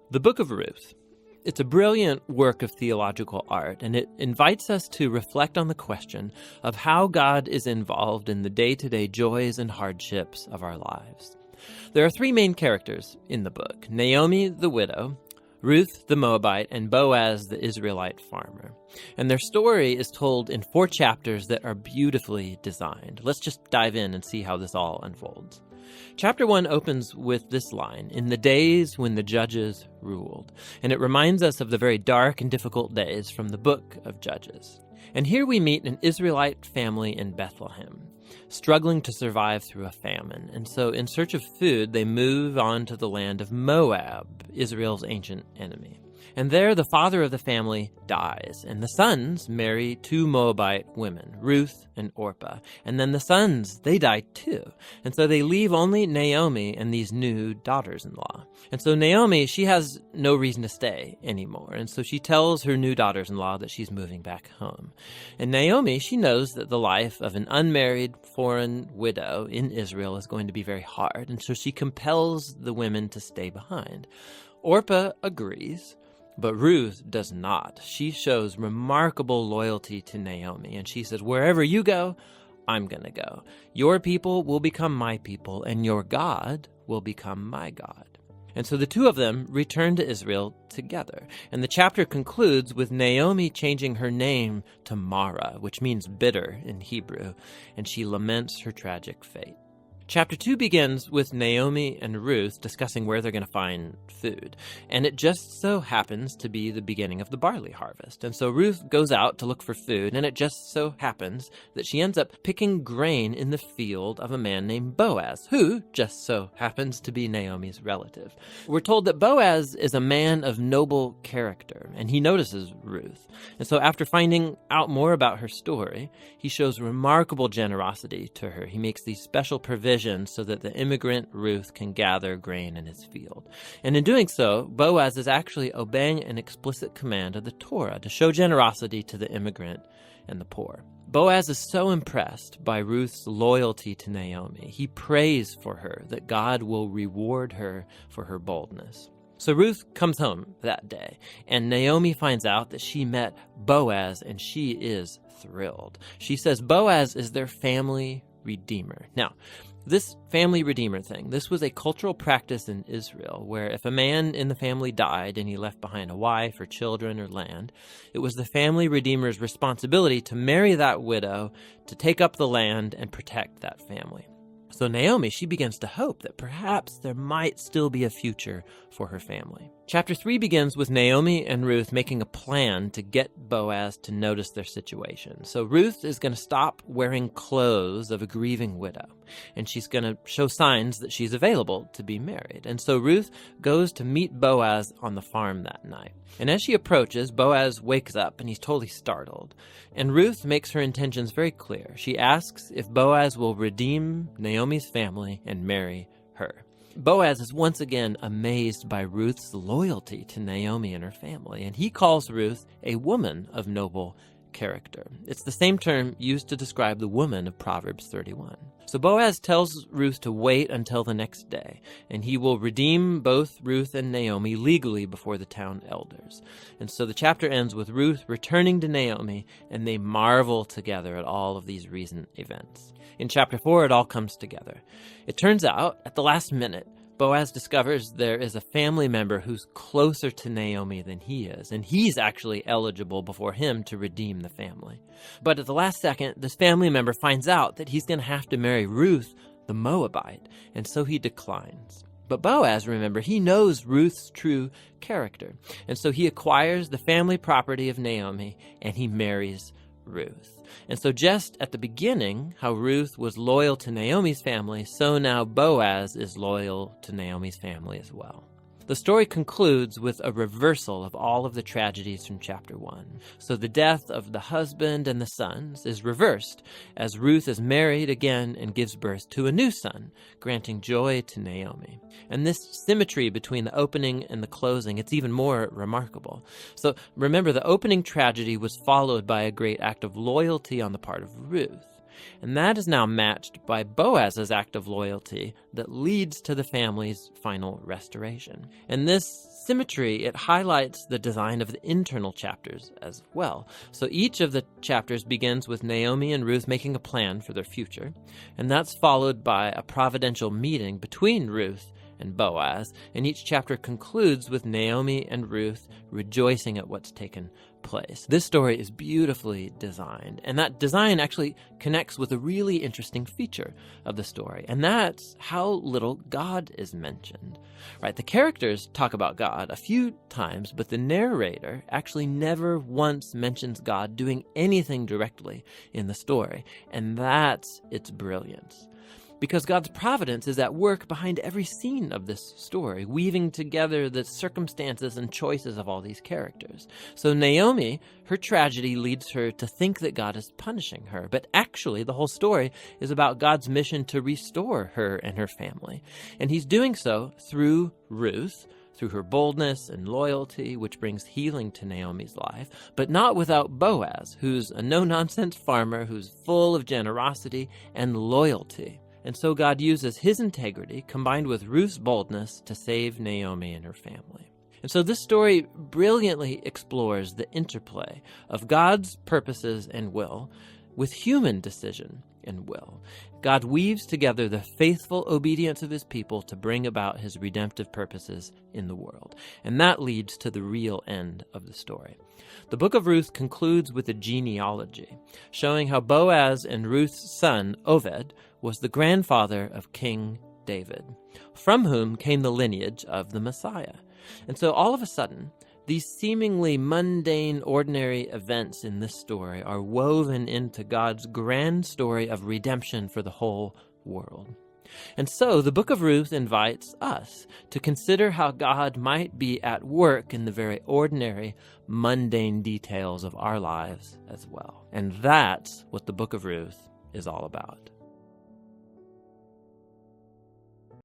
The Book of Ruth. It's a brilliant work of theological art, and it invites us to reflect on the question of how God is involved in the day-to-day joys and hardships of our lives. There are three main characters in the book: Naomi the widow, Ruth the Moabite, and Boaz the Israelite farmer. And their story is told in 4 chapters that are beautifully designed. Let's just dive in and see how this all unfolds. Chapter 1 opens with this line, "In the days when the judges ruled," and it reminds us of the very dark and difficult days from the book of Judges. And here we meet an Israelite family in Bethlehem, struggling to survive through a famine. And so in search of food, they move on to the land of Moab, Israel's ancient enemy. And there the father of the family dies, and the sons marry 2 Moabite women, Ruth and Orpah. And then the sons, they die too. And so they leave only Naomi and these new daughters-in-law. And so Naomi, she has no reason to stay anymore. And so she tells her new daughters-in-law that she's moving back home. And Naomi, she knows that the life of an unmarried foreign widow in Israel is going to be very hard. And so she compels the women to stay behind. Orpah agrees, but Ruth does not. She shows remarkable loyalty to Naomi, and she says, "Wherever you go, I'm going to go. Your people will become my people, and your God will become my God." And so the two of them return to Israel together. And the chapter concludes with Naomi changing her name to Mara, which means bitter in Hebrew, and she laments her tragic fate. Chapter 2 begins with Naomi and Ruth discussing where they're going to find food. And it just so happens to be the beginning of the barley harvest. And so Ruth goes out to look for food, and it just so happens that she ends up picking grain in the field of a man named Boaz, who just so happens to be Naomi's relative. We're told that Boaz is a man of noble character, and he notices Ruth. And so after finding out more about her story, he shows remarkable generosity to her. He makes these special provisions so that the immigrant Ruth can gather grain in his field. And in doing so, Boaz is actually obeying an explicit command of the Torah to show generosity to the immigrant and the poor. Boaz is so impressed by Ruth's loyalty to Naomi. He prays for her that God will reward her for her boldness. So Ruth comes home that day, and Naomi finds out that she met Boaz, and she is thrilled. She says Boaz is their family redeemer. Now, this family redeemer thing, this was a cultural practice in Israel where if a man in the family died and he left behind a wife or children or land, it was the family redeemer's responsibility to marry that widow, to take up the land and protect that family. So Naomi, she begins to hope that perhaps there might still be a future for her family. Chapter 3 begins with Naomi and Ruth making a plan to get Boaz to notice their situation. So Ruth is going to stop wearing clothes of a grieving widow, and she's going to show signs that she's available to be married. And so Ruth goes to meet Boaz on the farm that night. And as she approaches, Boaz wakes up and he's totally startled. And Ruth makes her intentions very clear. She asks if Boaz will redeem Naomi's family and marry her. Boaz is once again amazed by Ruth's loyalty to Naomi and her family, and he calls Ruth a woman of noble character. It's the same term used to describe the woman of Proverbs 31. So Boaz tells Ruth to wait until the next day, and he will redeem both Ruth and Naomi legally before the town elders. And so the chapter ends with Ruth returning to Naomi, and they marvel together at all of these recent events. In chapter 4, it all comes together. It turns out, at the last minute, Boaz discovers there is a family member who's closer to Naomi than he is, and he's actually eligible before him to redeem the family. But at the last second, this family member finds out that he's going to have to marry Ruth the Moabite, and so he declines. But Boaz, remember, he knows Ruth's true character, and so he acquires the family property of Naomi, and he marries Ruth. And so just at the beginning, how Ruth was loyal to Naomi's family, so now Boaz is loyal to Naomi's family as well. The story concludes with a reversal of all of the tragedies from chapter 1. So the death of the husband and the sons is reversed as Ruth is married again and gives birth to a new son, granting joy to Naomi. And this symmetry between the opening and the closing, it's even more remarkable. So remember, the opening tragedy was followed by a great act of loyalty on the part of Ruth. And that is now matched by Boaz's act of loyalty that leads to the family's final restoration. And this symmetry, it highlights the design of the internal chapters as well. So each of the chapters begins with Naomi and Ruth making a plan for their future, and that's followed by a providential meeting between Ruth and Boaz, and each chapter concludes with Naomi and Ruth rejoicing at what's taken place. This story is beautifully designed, and that design actually connects with a really interesting feature of the story, and that's how little God is mentioned. Right? The characters talk about God a few times, but the narrator actually never once mentions God doing anything directly in the story, and that's its brilliance. Because God's providence is at work behind every scene of this story, weaving together the circumstances and choices of all these characters. So Naomi, her tragedy leads her to think that God is punishing her, but actually the whole story is about God's mission to restore her and her family. And he's doing so through Ruth, through her boldness and loyalty, which brings healing to Naomi's life, but not without Boaz, who's a no-nonsense farmer who's full of generosity and loyalty. And so God uses his integrity combined with Ruth's boldness to save Naomi and her family. And so this story brilliantly explores the interplay of God's purposes and will with human decision and will. God weaves together the faithful obedience of his people to bring about his redemptive purposes in the world. And that leads to the real end of the story. The book of Ruth concludes with a genealogy, showing how Boaz and Ruth's son, Oved, was the grandfather of King David, from whom came the lineage of the Messiah. And so all of a sudden, these seemingly mundane, ordinary events in this story are woven into God's grand story of redemption for the whole world. And so the book of Ruth invites us to consider how God might be at work in the very ordinary, mundane details of our lives as well. And that's what the book of Ruth is all about.